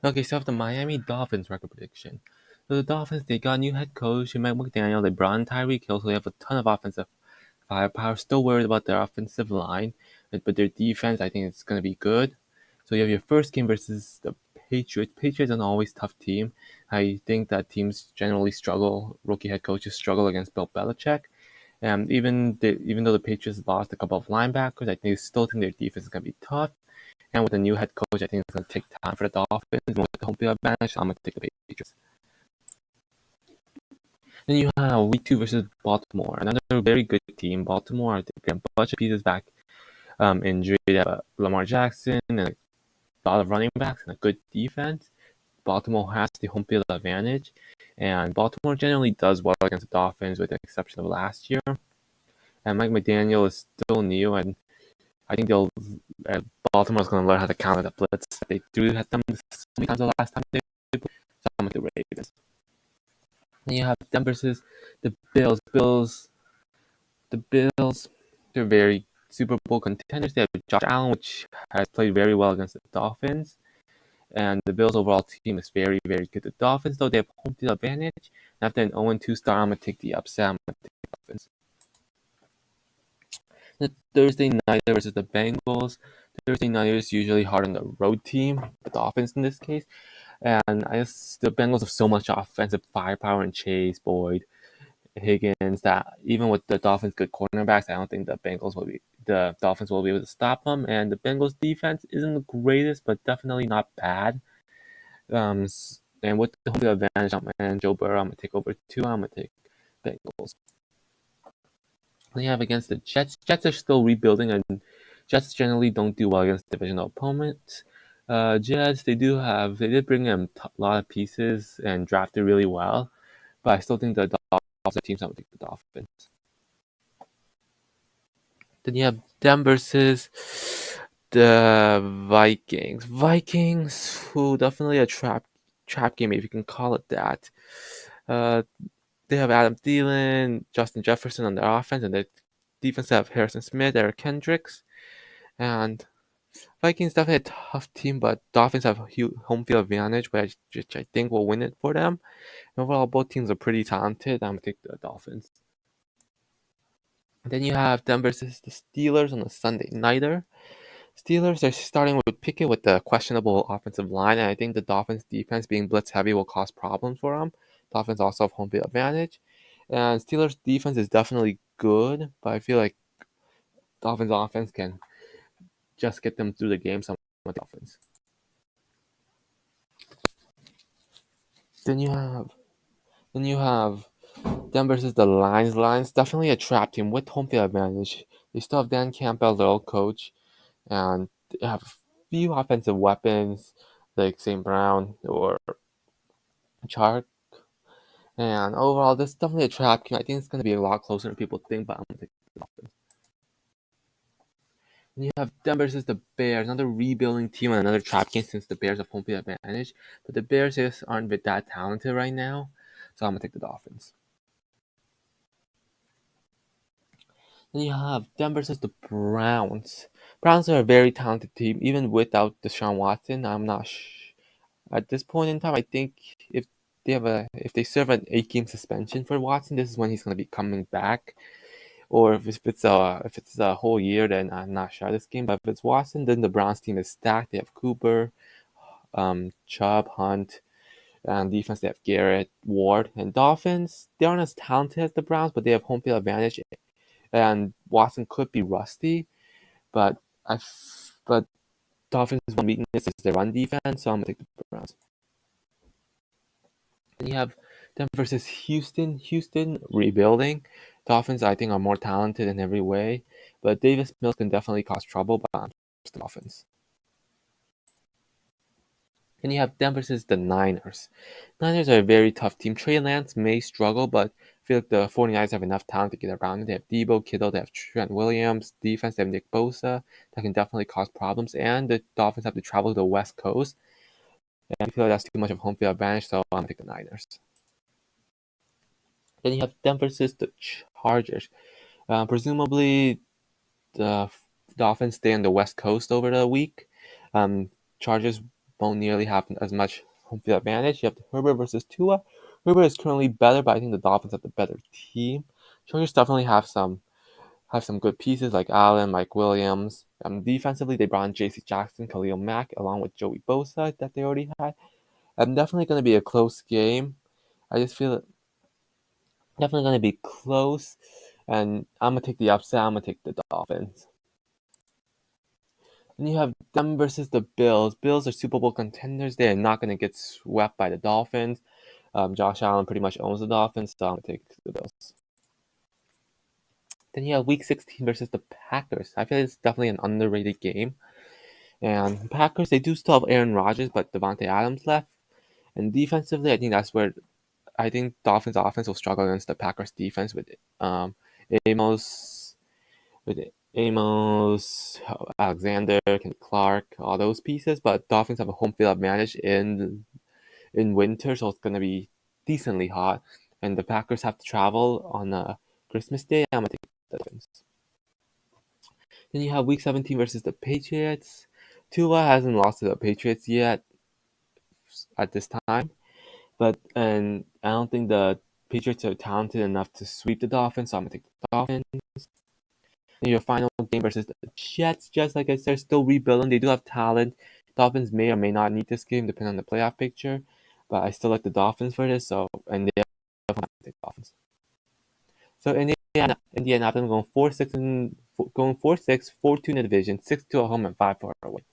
Okay, so the Miami Dolphins record prediction. So the Dolphins, they got a new head coach, Mike McDaniel. They brought in Tyreek Hill, so they have a ton of offensive firepower. Still worried about their offensive line, but their defense, I think it's going to be good. So you have your first game versus the Patriots. Patriots are an always tough team. I think that teams generally struggle, rookie head coaches struggle against Bill Belichick. And even though the Patriots lost a couple of linebackers, I think still think their defense is going to be tough. And with a new head coach, I think it's going to take time for the Dolphins. And with the home field advantage, I'm going to take the Patriots. Then you have Week 2 versus Baltimore, another very good team. Baltimore, I think, a bunch of pieces back injured. They have Lamar Jackson and a lot of running backs and a good defense. Baltimore has the home field advantage, and Baltimore generally does well against the Dolphins, with the exception of last year. And Mike McDaniel is still new, and I think uh, Baltimore's going to learn how to counter the blitz. They do have them so many times the last time they played. So I'm with the Ravens. Then you have them versus the Bills. The Bills, they're very Super Bowl contenders. They have Josh Allen, which has played very well against the Dolphins. And the Bills' overall team is very, very good. The Dolphins, though, they have home field advantage. After an 0-2 start, I'm going to take the upset. I'm going to take the Dolphins. The Thursday nighter versus the Bengals. Thursday nighter is usually hard on the road team, the Dolphins in this case. And I guess the Bengals have so much offensive firepower in Chase, Boyd, Higgins that even with the Dolphins' good cornerbacks, I don't think the Dolphins will be able to stop them. And the Bengals' defense isn't the greatest, but definitely not bad. And with the home field advantage, and Joe Burrow, I'm gonna take over 2. I'm gonna take Bengals. Then you have against the Jets. Jets are still rebuilding, and Jets generally don't do well against divisional opponents. Jets, they did bring in a lot of pieces and drafted really well, but I still think the Dolphins teams. I'm gonna take the Dolphins. Then you have them versus the Vikings. Vikings, who definitely a trap game, if you can call it that. Uh, they have Adam Thielen, Justin Jefferson on their offense, and their defense have Harrison Smith, Eric Kendricks, and Vikings definitely a tough team, but Dolphins have a huge home field advantage, which I think will win it for them. And overall, both teams are pretty talented. I'm gonna take the Dolphins. And then you have them versus the Steelers on a Sunday nighter. Steelers are starting with Pickett with the questionable offensive line, and I think the Dolphins' defense being blitz heavy will cause problems for them. Dolphins also have home field advantage, and Steelers' defense is definitely good, but I feel like Dolphins' offense can just get them through the game. So I'm with the Dolphins. Then you have then you have them versus the Lions. Lions definitely a trap team with home field advantage. They still have Dan Campbell, their old coach, and they have a few offensive weapons like St. Brown or Chark. And overall, this is definitely a trap game. I think it's going to be a lot closer than people think, but I'm going to take the Dolphins. And you have them versus the Bears, another rebuilding team and another trap game since the Bears have home field advantage. But the Bears just aren't that talented right now, so I'm going to take the Dolphins. Then you have them versus the Browns. Browns are a very talented team, even without Deshaun Watson. I'm not at this point in time. I think if if they serve an 8-game suspension for Watson, this is when he's going to be coming back. Or if it's a whole year, then I'm not sure this game. But if it's Watson, then the Browns team is stacked. They have Cooper, Chubb, Hunt, and defense they have Garrett, Ward, and Dolphins. They aren't as talented as the Browns, but they have home field advantage. And Watson could be rusty, but but Dolphins' one weakness is their run defense, so I'm gonna take the Browns. Then you have them versus Houston. Houston rebuilding. Dolphins, I think, are more talented in every way, but Davis Mills can definitely cause trouble. But I'm just the Dolphins. Then you have them versus the Niners. Niners are a very tough team. Trey Lance may struggle, but I feel like the 49ers have enough talent to get around it. They have Debo, Kittle, they have Trent Williams. Defense, they have Nick Bosa. That can definitely cause problems. And the Dolphins have to travel to the West Coast. And I feel like that's too much of home field advantage, so I'm taking the Niners. Then you have them versus the Chargers. Presumably, the Dolphins stay on the West Coast over the week. Chargers won't nearly have as much home field advantage. You have the Herbert versus Tua. Herbert is currently better, but I think the Dolphins have the better team. Chargers definitely have some good pieces like Allen, Mike Williams. Defensively, they brought in J.C. Jackson, Khalil Mack, along with Joey Bosa that they already had. Definitely going to be a close game. I just feel definitely going to be close, and I'm going to take the upset. I'm going to take the Dolphins. Then you have them versus the Bills. Bills are Super Bowl contenders. They are not going to get swept by the Dolphins. Josh Allen pretty much owns the Dolphins, so I'm going to take the Bills. Then you have Week 16 versus the Packers. I feel it's definitely an underrated game. And Packers, they do still have Aaron Rodgers, but Devontae Adams left. And defensively, I think that's where I think Dolphins offense will struggle against the Packers defense with Amos, with Amos, Alexander, Kenny Clark, all those pieces. But Dolphins have a home field advantage in winter, so it's gonna be decently hot. And the Packers have to travel on Christmas Day. I'm gonna take the Dolphins. Then you have Week 17 versus the Patriots. Tua hasn't lost to the Patriots yet at this time, and I don't think the Patriots are talented enough to sweep the Dolphins, so I'm gonna take the Dolphins. Then your final game versus the Jets. Jets, like I said, are still rebuilding. They do have talent. Dolphins may or may not need this game, depending on the playoff picture. But I still like the Dolphins for this. So and they definitely take the Dolphins. So Indianapolis going 4-6 and going 4-6, 4-2 in the division, 6-2 at home, and 5-4 away.